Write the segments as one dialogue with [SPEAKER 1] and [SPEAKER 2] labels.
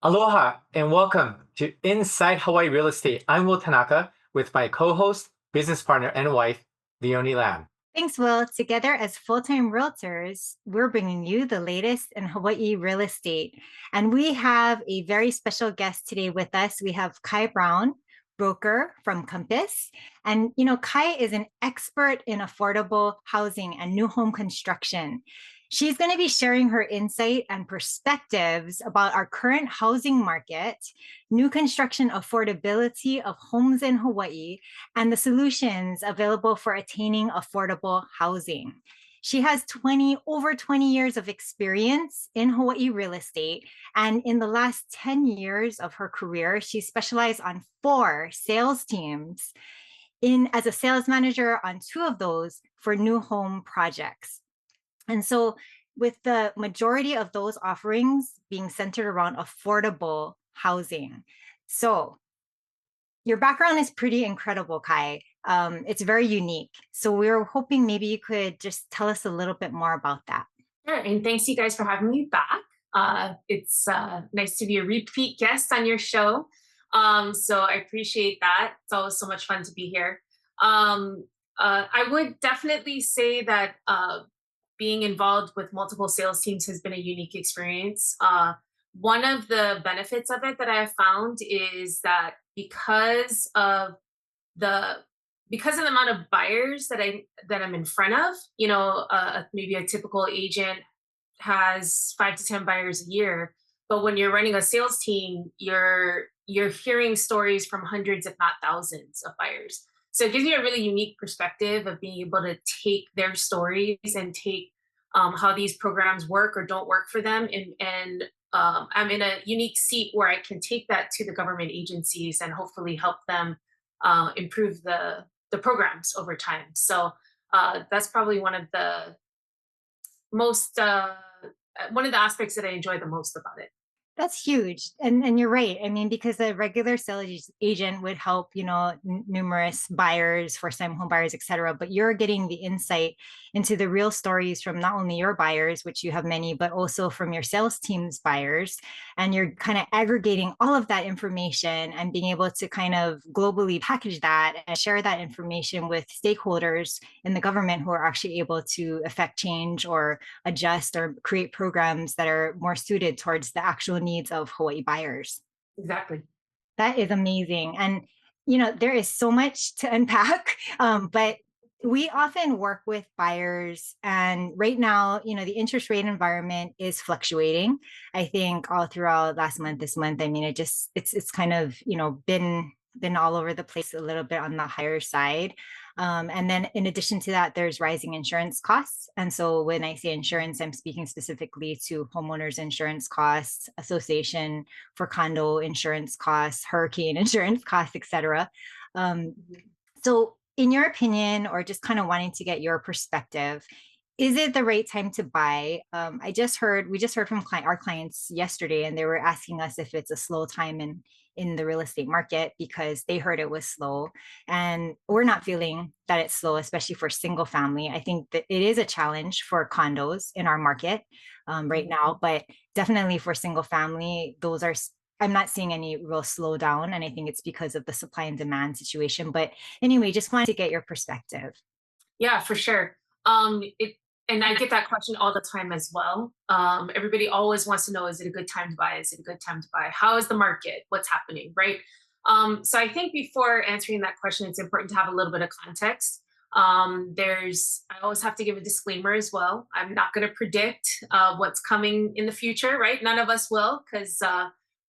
[SPEAKER 1] Aloha and welcome to Inside Hawaii Real Estate. I'm Will Tanaka with my co-host, business partner, and wife, Leonie Lam.
[SPEAKER 2] Thanks, Will. Together as full-time realtors, we're bringing you the latest in Hawaii real estate. And we have a very special guest today with us. We have Kai Brown, broker from Compass. And, Kai is an expert in affordable housing and new home construction. She's going to be sharing her insight and perspectives about our current housing market, new construction affordability of homes in Hawaii, and the solutions available for attaining affordable housing. She has over 20 years of experience in Hawaii real estate. And in the last 10 years of her career, she specialized on 4 sales teams as a sales manager on 2 of those for new home projects. And so with the majority of those offerings being centered around affordable housing. So your background is pretty incredible, Kai. It's very unique. So we were hoping maybe you could just tell us a little bit more about that.
[SPEAKER 3] Sure, and thanks you guys for having me back. It's nice to be a repeat guest on your show. So I appreciate that. It's always so much fun to be here. I would definitely say that being involved with multiple sales teams has been a unique experience. One of the benefits of it that I have found is that because of the amount of buyers that I'm in front of, maybe a typical agent has 5 to 10 buyers a year, but when you're running a sales team, you're hearing stories from hundreds, if not thousands, of buyers. So it gives you a really unique perspective of being able to take their stories and take how these programs work or don't work for them. And I'm in a unique seat where I can take that to the government agencies and hopefully help them improve the programs over time. So that's probably one of the aspects that I enjoy the most about it.
[SPEAKER 2] That's huge. And you're right. I mean, because a regular sales agent would help, numerous buyers, first-time home buyers, et cetera. But you're getting the insight into the real stories from not only your buyers, which you have many, but also from your sales team's buyers. And you're kind of aggregating all of that information and being able to kind of globally package that and share that information with stakeholders in the government who are actually able to affect change or adjust or create programs that are more suited towards the actual needs of Hawaii buyers.
[SPEAKER 3] Exactly.
[SPEAKER 2] That is amazing. And, there is so much to unpack, but we often work with buyers. And right now, the interest rate environment is fluctuating. I think all throughout last month, this month, I mean, it's kind of, been all over the place a little bit on the higher side. And then in addition to that, there's rising insurance costs. And so when I say insurance, I'm speaking specifically to homeowners insurance costs, association for condo insurance costs, hurricane insurance costs, et cetera. So in your opinion, or just kind of wanting to get your perspective, is it the right time to buy? We just heard from our clients yesterday, and they were asking us if it's a slow time in the real estate market because they heard it was slow. And we're not feeling that it's slow, especially for single family. I think that it is a challenge for condos in our market right now, but definitely for single family, I'm not seeing any real slowdown. And I think it's because of the supply and demand situation. But anyway, just wanted to get your perspective.
[SPEAKER 3] Yeah, for sure. And I get that question all the time as well. Everybody always wants to know, is it a good time to buy? Is it a good time to buy? How is the market? What's happening, right? So I think before answering that question, it's important to have a little bit of context. I always have to give a disclaimer as well. I'm not going to predict what's coming in the future, right? None of us will, because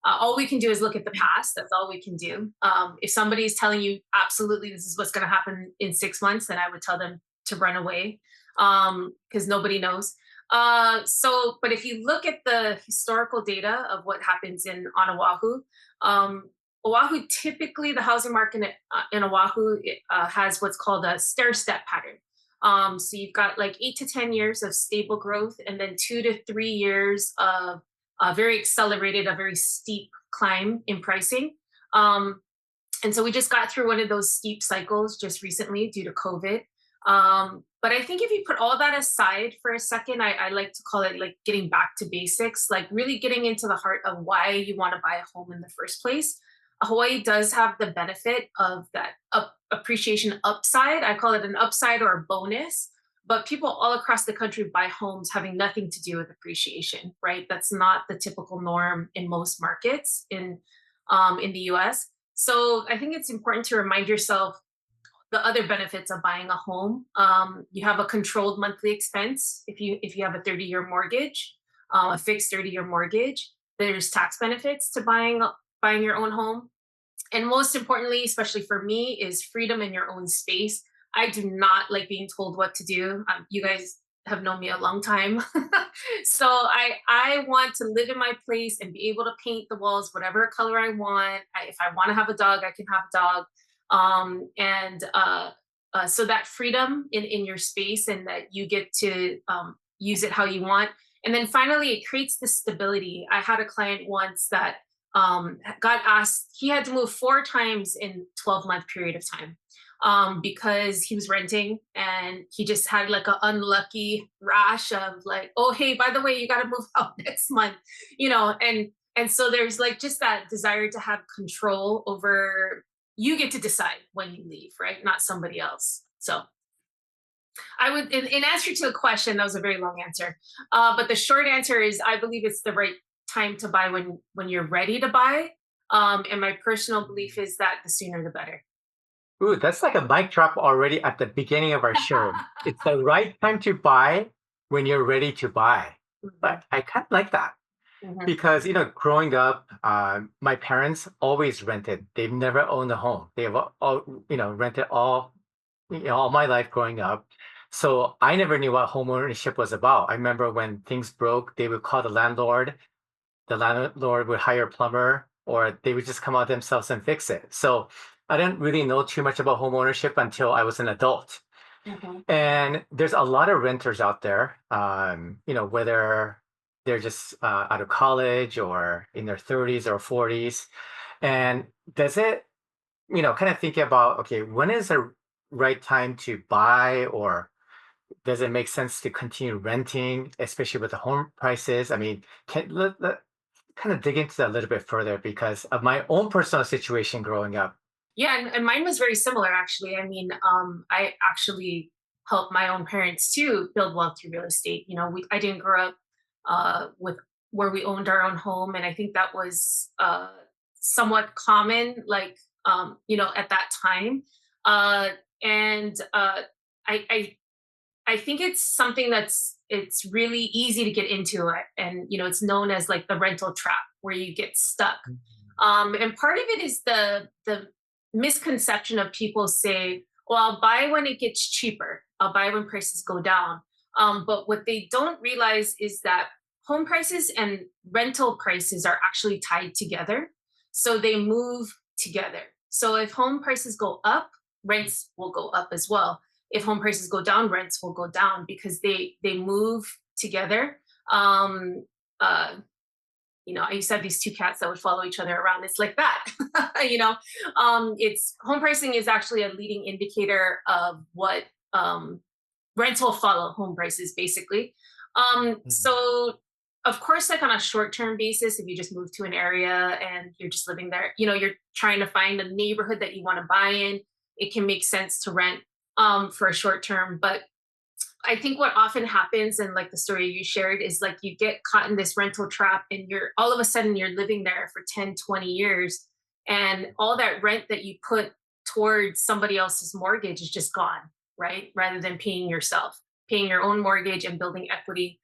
[SPEAKER 3] all we can do is look at the past. That's all we can do. If somebody's telling you absolutely this is what's going to happen in 6 months, then I would tell them to run away, because nobody knows. But if you look at the historical data of what happens on Oahu, Oahu, typically the housing market in Oahu has what's called a stair step pattern. So you've got like 8 to 10 years of stable growth, and then 2 to 3 years of very accelerated, a very steep climb in pricing. Um, and so we just got through one of those steep cycles just recently due to COVID. But I think if you put all that aside for a second, I like to call it like getting back to basics, like really getting into the heart of why you want to buy a home in the first place. Hawaii does have the benefit of that appreciation upside. I call it an upside or a bonus. But people all across the country buy homes having nothing to do with appreciation, right? That's not the typical norm in most markets in the U.S. So I think it's important to remind yourself the other benefits of buying a home. You have a controlled monthly expense if you have a 30-year mortgage, a fixed 30-year mortgage. There's tax benefits to buying your own home. And most importantly, especially for me, is freedom in your own space. I do not like being told what to do. You guys have known me a long time. So I want to live in my place and be able to paint the walls whatever color I want. If I want to have a dog, I can have a dog. So that freedom in your space, and that you get to use it how you want. And then finally, it creates the stability. I had a client once that got asked, he had to move 4 times in 12-month period of time because he was renting, and he just had like an unlucky rash of like, oh, hey, by the way, you got to move out next month, and so there's like just that desire to have control over, you get to decide when you leave, right? Not somebody else. So I would, in answer to the question, that was a very long answer. But the short answer is I believe it's the right time to buy when you're ready to buy. And my personal belief is that the sooner the better.
[SPEAKER 1] Ooh, that's like a mic drop already at the beginning of our show. It's the right time to buy when you're ready to buy. But I kind of like that because, growing up, my parents always rented. They've never owned a home. They've all, rented all my life growing up. So I never knew what home ownership was about. I remember when things broke, they would call the landlord. The landlord would hire a plumber, or they would just come out themselves and fix it. So I didn't really know too much about home ownership until I was an adult. And there's a lot of renters out there, whether they're just out of college or in their 30s or 40s. And does it, kind of thinking about, okay, when is the right time to buy, or does it make sense to continue renting, especially with the home prices? I mean, let kind of dig into that a little bit further because of my own personal situation growing up.
[SPEAKER 3] Yeah, and mine was very similar, actually. I mean, I actually helped my own parents too build wealth through real estate. I didn't grow up with where we owned our own home, and I think that was somewhat common, like at that time. And I think it's something it's really easy to get into it, and it's known as like the rental trap, where you get stuck. And part of it is the misconception of people say, well, I'll buy when it gets cheaper. I'll buy when prices go down. But what they don't realize is that home prices and rental prices are actually tied together. So they move together. So if home prices go up, rents will go up as well. If home prices go down, rents will go down because they move together. I used to have these two cats that would follow each other around. It's like that. It's home pricing is actually a leading indicator of what rents will follow home prices, basically. So of course, like on a short-term basis, if you just move to an area and you're just living there, you're trying to find a neighborhood that you want to buy in, it can make sense to rent for a short term. But I think what often happens, and like the story you shared, is like you get caught in this rental trap, and you're all of a sudden you're living there for 10, 20 years, and all that rent that you put towards somebody else's mortgage is just gone, right? Rather than paying your own mortgage and building equity.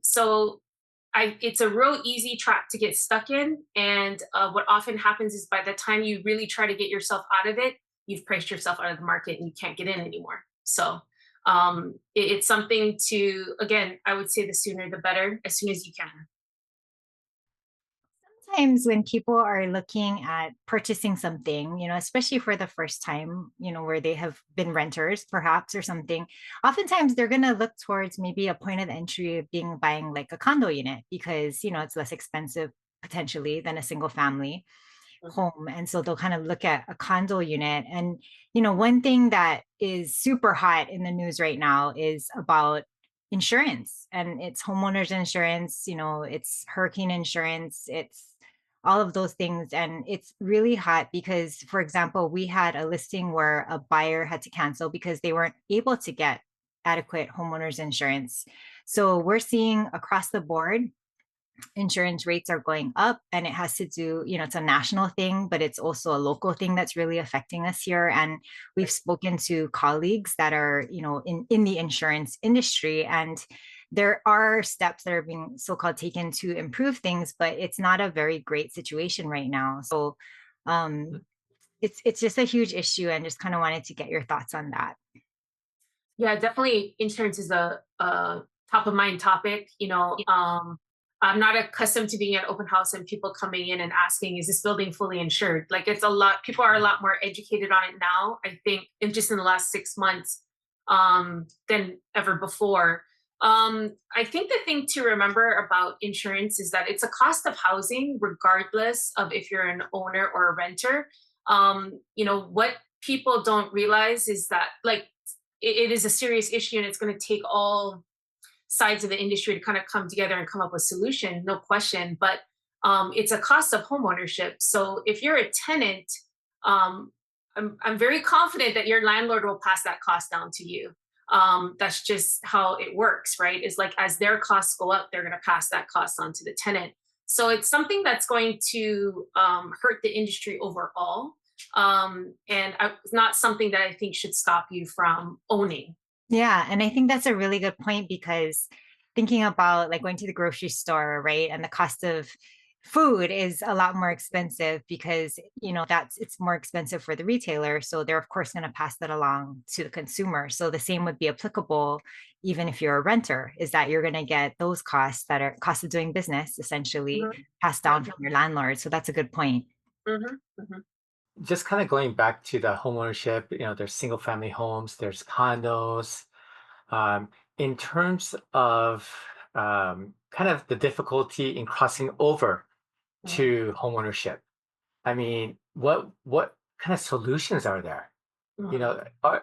[SPEAKER 3] So it's a real easy trap to get stuck in. And what often happens is by the time you really try to get yourself out of it, you've priced yourself out of the market and you can't get in anymore. So it's something to, again, I would say the sooner the better, as soon as you can.
[SPEAKER 2] times when people are looking at purchasing something, especially for the first time, where they have been renters perhaps or something, oftentimes they're going to look towards maybe a point of entry of being buying like a condo unit because, it's less expensive potentially than a single family home. And so they'll kind of look at a condo unit. And, one thing that is super hot in the news right now is about insurance, and it's homeowners insurance, it's hurricane insurance, it's all of those things. And it's really hot because, for example, we had a listing where a buyer had to cancel because they weren't able to get adequate homeowners insurance. So we're seeing across the board insurance rates are going up, and it has to do, it's a national thing, but it's also a local thing that's really affecting us here. And we've spoken to colleagues that are, in the insurance industry, and there are steps that are being so-called taken to improve things, but it's not a very great situation right now. So it's just a huge issue, and just kind of wanted to get your thoughts on that.
[SPEAKER 3] Yeah, definitely insurance is a top of mind topic. I'm not accustomed to being at open house and people coming in and asking, is this building fully insured? Like, it's a lot, people are a lot more educated on it now, I think, in the last 6 months than ever before. I think the thing to remember about insurance is that it's a cost of housing, regardless of if you're an owner or a renter. What people don't realize is that, like, it is a serious issue, and it's going to take all sides of the industry to kind of come together and come up with solution, no question. But it's a cost of homeownership. So if you're a tenant, um, I'm very confident that your landlord will pass that cost down to you. That's just how it works, right? It's like, as their costs go up, they're going to pass that cost on to the tenant. So it's something that's going to hurt the industry overall. It's not something that I think should stop you from owning.
[SPEAKER 2] Yeah, and I think that's a really good point because thinking about like going to the grocery store, right? And the cost of food is a lot more expensive because, it's more expensive for the retailer. So they're of course going to pass that along to the consumer. So the same would be applicable even if you're a renter, is that you're going to get those costs that are cost of doing business essentially passed down from your landlord. So that's a good point.
[SPEAKER 3] Mm-hmm.
[SPEAKER 1] Just kind of going back to the homeownership, there's single family homes, there's condos. In terms of kind of the difficulty in crossing over to homeownership, I mean, what kind of solutions are there?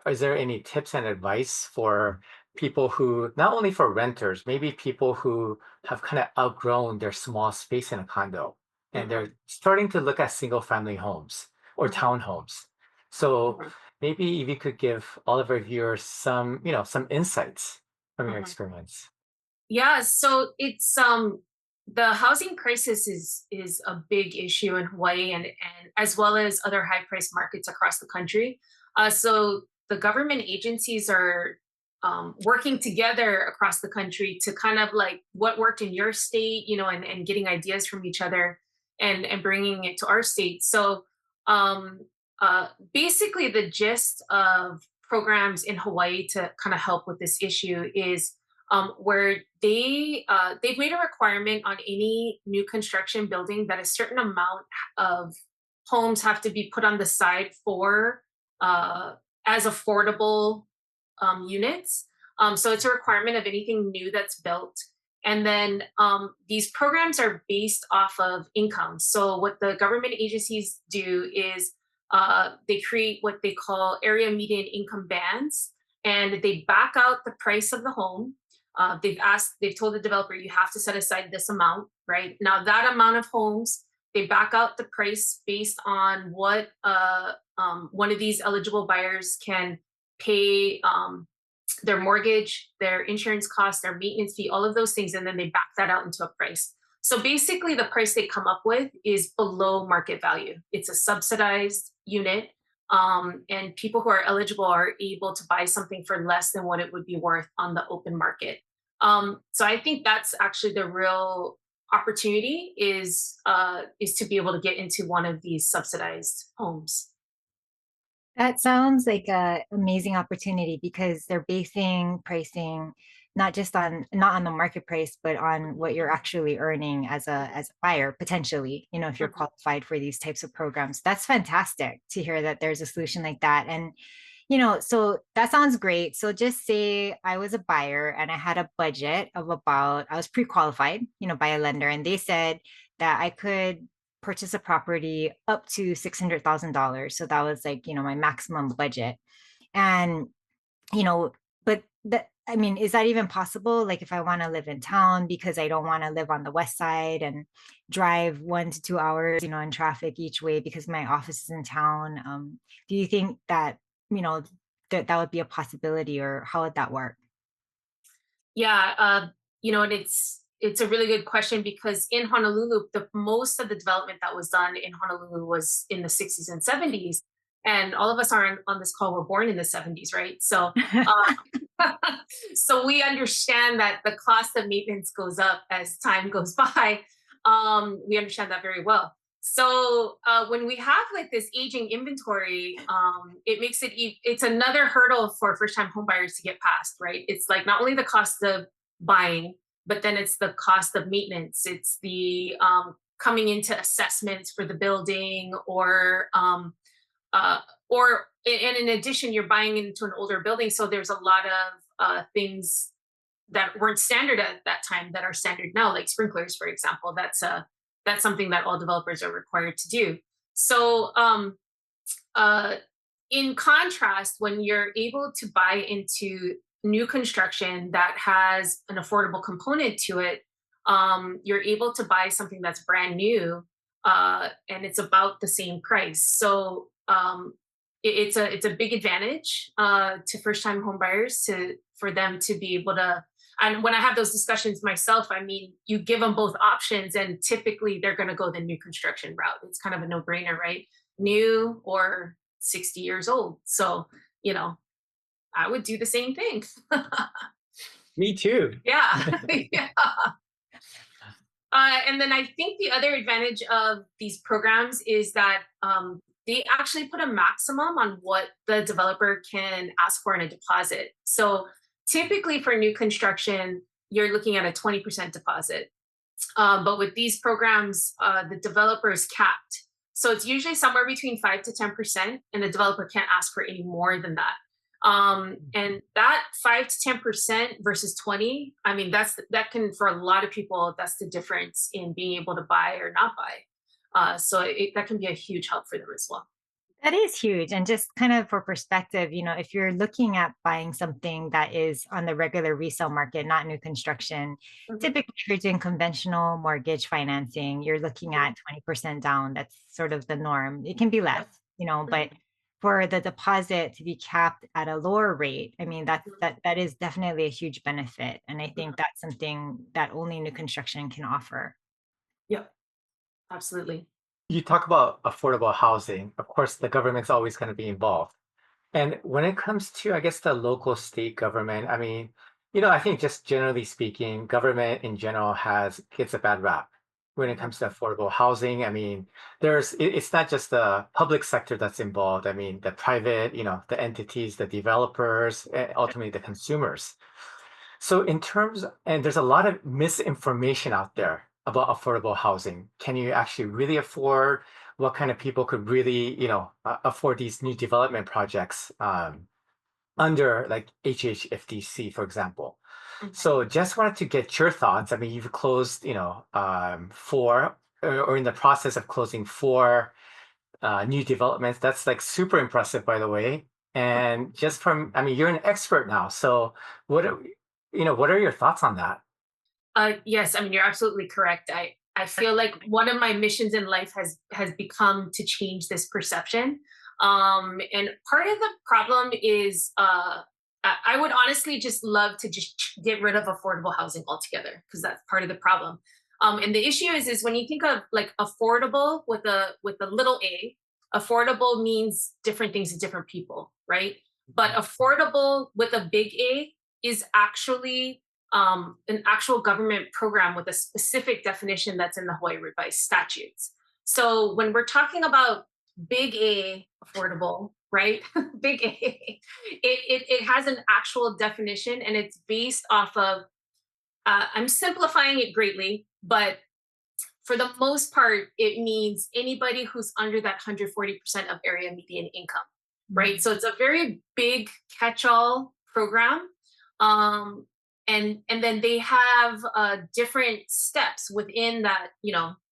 [SPEAKER 1] Is there any tips and advice for people who, not only for renters, maybe people who have kind of outgrown their small space in a condo and they're starting to look at single family homes or townhomes? So maybe if you could give all of our viewers some insights from your experience.
[SPEAKER 3] Yeah, so it's the housing crisis is a big issue in Hawaii, and as well as other high price markets across the country. So the government agencies are working together across the country to kind of like what worked in your state, and getting ideas from each other and bringing it to our state. So um, basically, the gist of programs in Hawaii to kind of help with this issue is where they've made a requirement on any new construction building that a certain amount of homes have to be put on the side for as affordable units. So it's a requirement of anything new that's built. And then these programs are based off of income. So what the government agencies do is they create what they call area median income bands, and they back out the price of the home. They've told the developer, you have to set aside this amount, right? Now that amount of homes, they back out the price based on what one of these eligible buyers can pay their mortgage, their insurance costs, their maintenance fee, all of those things, and then they back that out into a price. So basically, the price they come up with is below market value. It's a subsidized unit, and people who are eligible are able to buy something for less than what it would be worth on the open market. So I think that's actually the real opportunity is to be able to get into one of these subsidized homes.
[SPEAKER 2] That sounds like a amazing opportunity because they're basing pricing not on the market price, but on what you're actually earning as a buyer, potentially, if you're qualified for these types of programs. That's fantastic to hear that there's a solution like that. And so that sounds great. So just say I was a buyer and I had a budget of I was pre-qualified, by a lender, and they said that I could purchase a property up to $600,000. So that was like, my maximum budget. And, but I mean, is that even possible? Like if I want to live in town because I don't want to live on the west side and drive 1 to 2 hours, in traffic each way because my office is in town. Do you think that, that would be a possibility, or how would that work?
[SPEAKER 3] Yeah, and it's a really good question because in Honolulu, the most of the development that was done in Honolulu was in the 60s and 70s, and all of us on this call were born in the 70s, right? So, so we understand that the cost of maintenance goes up as time goes by. We understand that very well. So when we have like this aging inventory, it makes it's another hurdle for first time homebuyers to get past, right? It's like not only the cost of buying, but then it's the cost of maintenance. It's the coming into assessments for the building, and in addition, you're buying into an older building, so there's a lot of things that weren't standard at that time that are standard now, like sprinklers, for example. That's something that all developers are required to do. So, in contrast, when you're able to buy into new construction that has an affordable component to it, you're able to buy something that's brand new, and it's about the same price. So, it's a big advantage to first time home buyers for them to be able to. And when I have those discussions myself, I mean, you give them both options, and typically they're going to go the new construction route. It's kind of a no brainer, right? New or 60 years old. So, I would do the same thing.
[SPEAKER 1] Me too.
[SPEAKER 3] Yeah. Yeah. And then I think the other advantage of these programs is that they actually put a maximum on what the developer can ask for in a deposit. So typically for new construction, you're looking at a 20% deposit. But with these programs, the developer is capped. So it's usually somewhere between 5 to 10%, and the developer can't ask for any more than that. And that 5 to 10% versus 20, I mean, that can, for a lot of people, that's the difference in being able to buy or not buy. So that can be a huge help for them as well.
[SPEAKER 2] That is huge. And just kind of for perspective, if you're looking at buying something that is on the regular resale market, not new construction, typically if you're doing conventional mortgage financing, you're looking at 20% down. That's sort of the norm. It can be less, but for the deposit to be capped at a lower rate, I mean, that is definitely a huge benefit. And I think that's something that only new construction can offer.
[SPEAKER 3] Yep, absolutely.
[SPEAKER 1] You talk about affordable housing. Of course, the government's always going to be involved. And when it comes to, I guess, the local state government, I mean, I think just generally speaking, government in general gets a bad rap when it comes to affordable housing. I mean, it's not just the public sector that's involved. I mean, the private, the entities, the developers, and ultimately the consumers. So and there's a lot of misinformation out there about affordable housing. Can you actually really afford? What kind of people could really, afford these new development projects under like HHFDC, for example? So just wanted to get your thoughts. I mean, you've closed, four or in the process of closing four new developments. That's like super impressive, by the way. And I mean, you're an expert now. So what are your thoughts on that?
[SPEAKER 3] Yes, I mean, you're absolutely correct. I feel like one of my missions in life has become to change this perception. And part of the problem is I would honestly just love to just get rid of affordable housing altogether, because that's part of the problem. And the issue is when you think of like affordable with a little a, affordable means different things to different people, right? But affordable with a big A is actually an actual government program with a specific definition that's in the Hawaii revised statutes. So when we're talking about big A affordable, right? Big A. It has an actual definition, and it's based off of, I'm simplifying it greatly, but for the most part, it means anybody who's under that 140% of area median income, right? So it's a very big catch-all program. Um, and then they have different steps within that,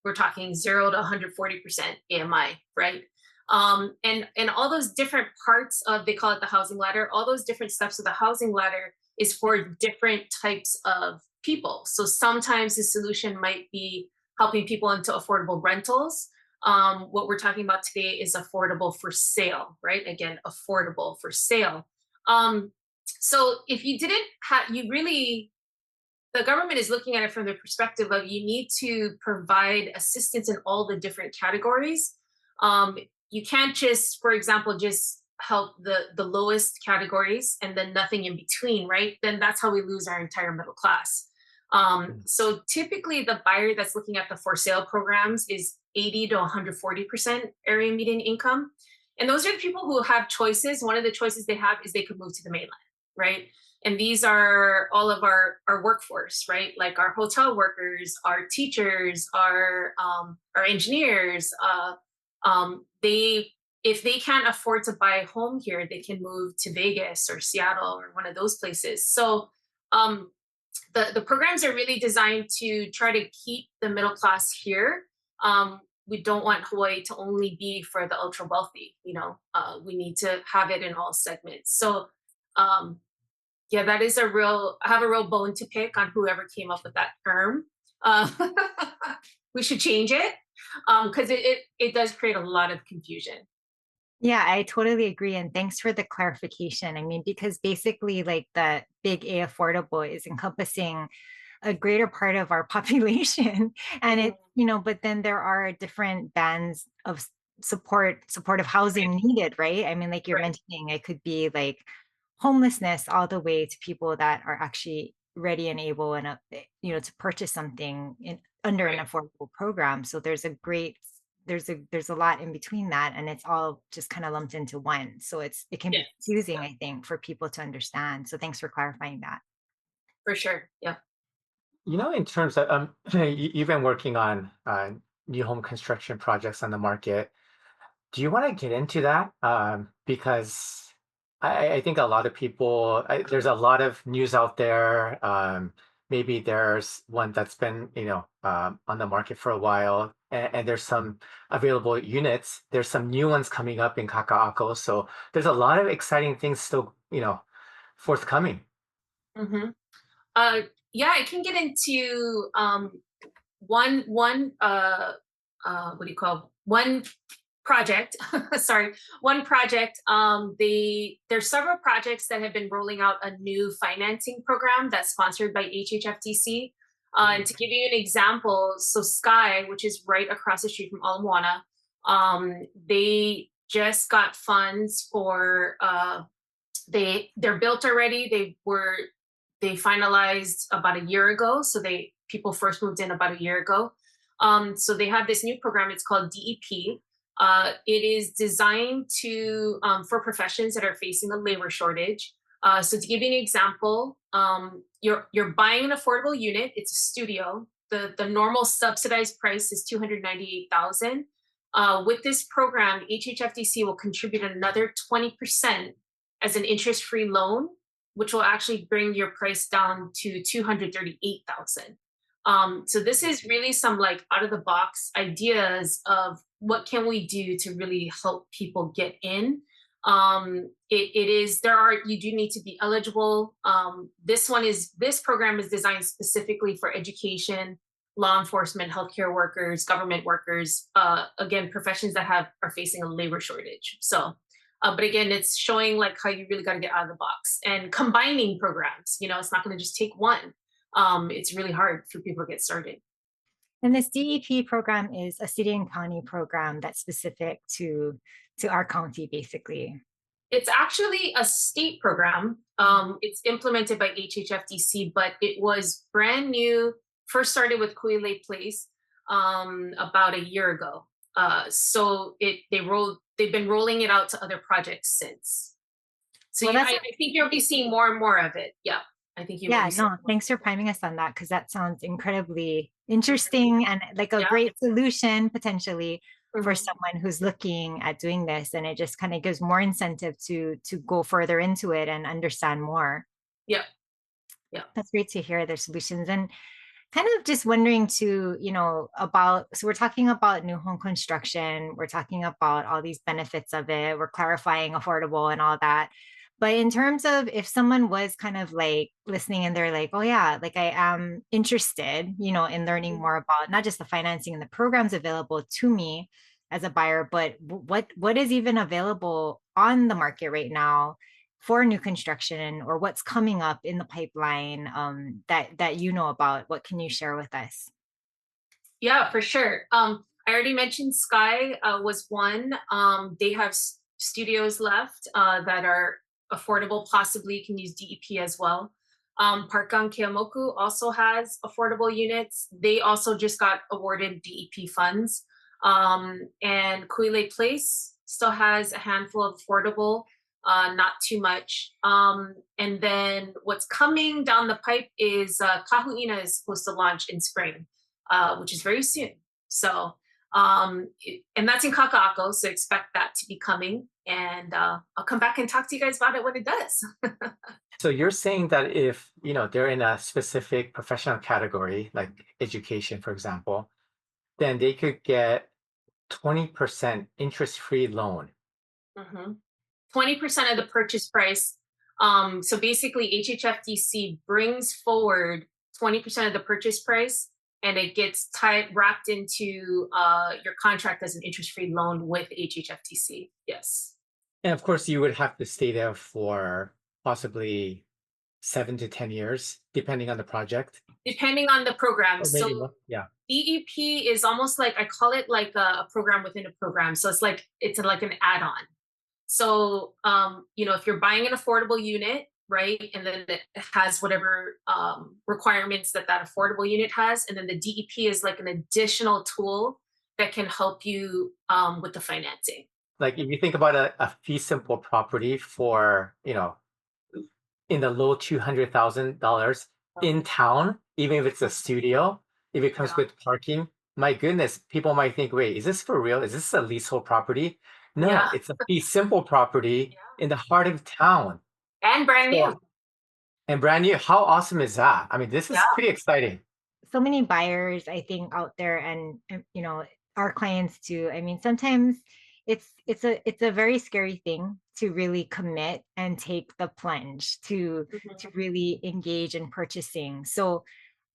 [SPEAKER 3] we're talking 0 to 140% AMI, right? And all those different parts of, they call it the housing ladder, all those different steps of the housing ladder is for different types of people. So sometimes the solution might be helping people into affordable rentals. What we're talking about today is affordable for sale, right? Again, affordable for sale. So if you didn't have, the government is looking at it from the perspective of, you need to provide assistance in all the different categories. You can't just, for example, just help the lowest categories and then nothing in between, right? Then that's how we lose our entire middle class. So typically the buyer that's looking at the for sale programs is 80 to 140% area median income. And those are the people who have choices. One of the choices they have is they could move to the mainland, right? And these are all of our workforce, right? Like our hotel workers, our teachers, our engineers. If they can't afford to buy a home here, they can move to Vegas or Seattle or one of those places. So the programs are really designed to try to keep the middle class here. We don't want Hawaii to only be for the ultra wealthy. We need to have it in all segments. So yeah, that is I have a real bone to pick on whoever came up with that term. We should change it, because it does create a lot of confusion.
[SPEAKER 2] Yeah, I totally agree. And thanks for the clarification. I mean, because basically, like the big A affordable is encompassing a greater part of our population. And it, but then there are different bands of supportive housing needed, right? I mean, like you're
[SPEAKER 3] Right.
[SPEAKER 2] mentioning, it could be like homelessness all the way to people that are actually ready and able and to purchase something under an
[SPEAKER 3] Right.
[SPEAKER 2] affordable program. So there's a lot in between that, and it's all just kind of lumped into one. So it can
[SPEAKER 3] Yes.
[SPEAKER 2] be confusing, I think, for people to understand. So thanks for clarifying that.
[SPEAKER 3] For sure. Yeah.
[SPEAKER 1] In terms of you've been working on new home construction projects on the market. Do you want to get into that? Because I think a lot of people, there's a lot of news out there. Maybe there's one that's been, on the market for a while, and there's some available units. There's some new ones coming up in Kaka'ako. So there's a lot of exciting things still, forthcoming.
[SPEAKER 3] Mm-hmm. Yeah, I can get into one what do you call one project? Sorry, one project. There's several projects that have been rolling out a new financing program that's sponsored by HHFTC. And to give you an example, so Sky, which is right across the street from Ala Moana, they just got funds for they're built already. They finalized about a year ago. So people first moved in about a year ago. So they have this new program. It's called DEP. It is designed for professions that are facing a labor shortage. So to give you an example, you're buying an affordable unit. It's a studio. The normal subsidized price is $298,000. With this program, HHFDC will contribute another 20% as an interest-free loan, which will actually bring your price down to $238,000. So this is really some like out of the box ideas of what can we do to really help people get in. You do need to be eligible. This program is designed specifically for education, law enforcement, healthcare workers, government workers, again, professions that are facing a labor shortage. So, but again, it's showing like how you really got to get out of the box and combining programs. It's not going to just take one. It's really hard for people to get started.
[SPEAKER 2] And this DEP program is a city and county program that's specific to our county, basically.
[SPEAKER 3] It's actually a state program. It's implemented by HHFDC, but it was brand new. First started with Kuilei Place about a year ago. So they rolled they've been rolling it out to other projects since. So
[SPEAKER 2] Well,
[SPEAKER 3] yeah,
[SPEAKER 2] that's
[SPEAKER 3] I think you'll be seeing more and more of it. Yeah, I think you will
[SPEAKER 2] yeah,
[SPEAKER 3] be seeing.
[SPEAKER 2] no, thanks for priming us on that because that sounds incredibly interesting and like a
[SPEAKER 3] Yeah.
[SPEAKER 2] great solution potentially for
[SPEAKER 3] Mhm.
[SPEAKER 2] someone who's looking at doing this. And it just kind of gives more incentive to go further into it and understand more.
[SPEAKER 3] Yeah, yeah.
[SPEAKER 2] That's great to hear their solutions. And kind of just wondering too, about, so we're talking about new home construction, we're talking about all these benefits of it, we're clarifying affordable and all that. But in terms of if someone was kind of like listening and they're like, oh yeah, like I am interested, in learning more about not just the financing and the programs available to me as a buyer, but what is even available on the market right now for new construction or what's coming up in the pipeline that you know about? What can you share with us?
[SPEAKER 3] Yeah, for sure. I already mentioned Sky was one. They have studios left that are affordable. Possibly you can use DEP as well. Parkang Keomoku also has affordable units. They also just got awarded DEP funds. And Kuile Place still has a handful of affordable, not too much. And then what's coming down the pipe is Kahuina is supposed to launch in spring, which is very soon. So, and that's in Kaka'ako, so expect that to be coming. And I'll come back and talk to you guys about it when it does.
[SPEAKER 1] So you're saying that if, they're in a specific professional category, like education, for example, then they could get 20% interest-free loan.
[SPEAKER 3] 20% of the purchase price. So basically, HHFDC brings forward 20% of the purchase price, and it gets wrapped into your contract as an interest-free loan with HHFDC. Yes.
[SPEAKER 1] And of course, you would have to stay there for possibly 7 to 10 years, depending on the project.
[SPEAKER 3] Depending on the program.
[SPEAKER 1] Or maybe
[SPEAKER 3] So
[SPEAKER 1] more. Yeah.
[SPEAKER 3] DEP is almost like, I call it like a program within a program. So it's like an add-on. So if you're buying an affordable unit, right, and then it has whatever requirements that affordable unit has, and then the DEP is like an additional tool that can help you with the financing.
[SPEAKER 1] Like if you think about a fee simple property for, in the low $200,000 in town, even if it's a studio, if it comes
[SPEAKER 3] Yeah.
[SPEAKER 1] with parking, my goodness, people might think, wait, is this for real? Is this a leasehold property? No,
[SPEAKER 3] Yeah.
[SPEAKER 1] it's a fee simple property in the heart of town.
[SPEAKER 3] And brand new.
[SPEAKER 1] And brand new. How awesome is that? I mean, this is
[SPEAKER 3] Yeah.
[SPEAKER 1] pretty exciting.
[SPEAKER 2] So many buyers, I think, out there, and our clients too. I mean, sometimes it's a very scary thing to really commit and take the plunge to really engage in purchasing. So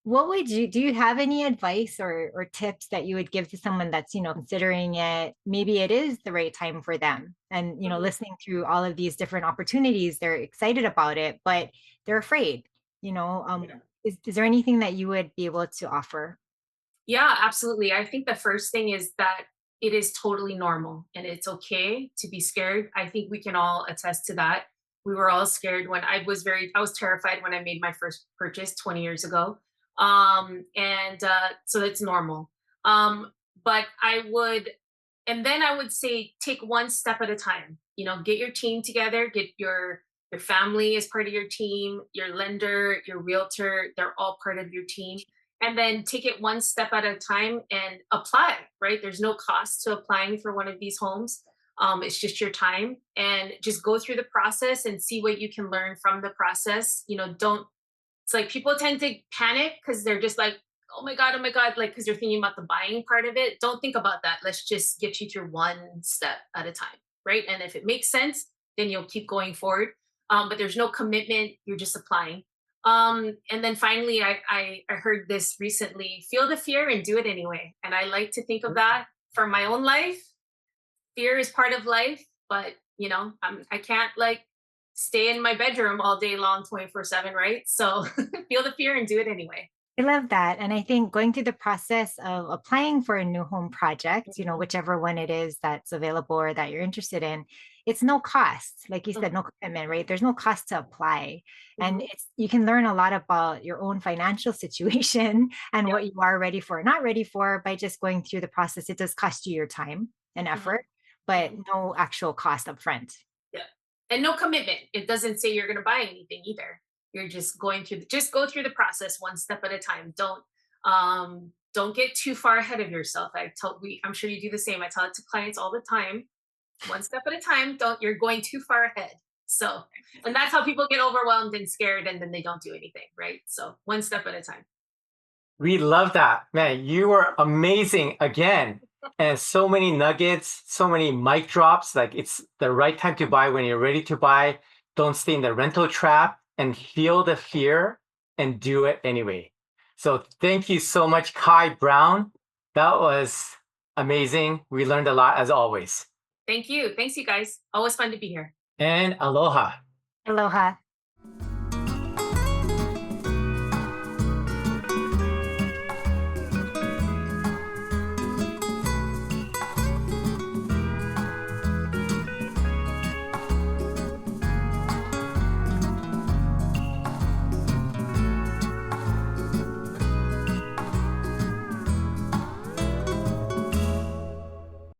[SPEAKER 2] what would you do? You have any advice or tips that you would give to someone that's considering it? Maybe it is the right time for them, and listening through all of these different opportunities, they're excited about it, but they're afraid. Is there anything that you would be able to offer?
[SPEAKER 3] Yeah, absolutely. I think the first thing is that it is totally normal and it's okay to be scared. I think we can all attest to that. We were all scared when I was terrified when I made my first purchase 20 years ago. And so it's normal. But and then I would say take one step at a time. Get your team together, get your family as part of your team, your lender, your realtor, they're all part of your team, and then take it one step at a time and apply, right? There's no cost to applying for one of these homes. It's just your time, and just go through the process and see what you can learn from the process. Don't, it's like people tend to panic because they're just like, oh my God, like, because you're thinking about the buying part of it. Don't think about that. Let's just get you through one step at a time, right? And if it makes sense, then you'll keep going forward. But there's no commitment, you're just applying. And then finally, I heard this recently: feel the fear and do it anyway. And I like to think of that for my own life. Fear is part of life, but I can't like stay in my bedroom all day long, 24/7, right? So feel the fear and do it anyway.
[SPEAKER 2] I love that. And I think going through the process of applying for a new home project, whichever one it is that's available or that you're interested in, it's no cost. Like you said, no commitment, right? There's no cost to apply. And you can learn a lot about your own financial situation and what you are ready for, not ready for by just going through the process. It does cost you your time and effort, but no actual cost up front.
[SPEAKER 3] Yeah. And no commitment. It doesn't say you're going to buy anything either. You're just going through just go through the process one step at a time. Don't get too far ahead of yourself. I'm sure you do the same. I tell it to clients all the time. One step at a time. You're going too far ahead. So, and that's how people get overwhelmed and scared and then they don't do anything, right? So, one step at a time.
[SPEAKER 1] We love that. Man, you were amazing again. And so many nuggets, so many mic drops. Like it's the right time to buy when you're ready to buy. Don't stay in the rental trap and feel the fear and do it anyway. So thank you so much, Kai Brown. That was amazing. We learned a lot as always.
[SPEAKER 3] Thank you. Thanks, you guys. Always fun to be here.
[SPEAKER 1] And aloha.
[SPEAKER 2] Aloha.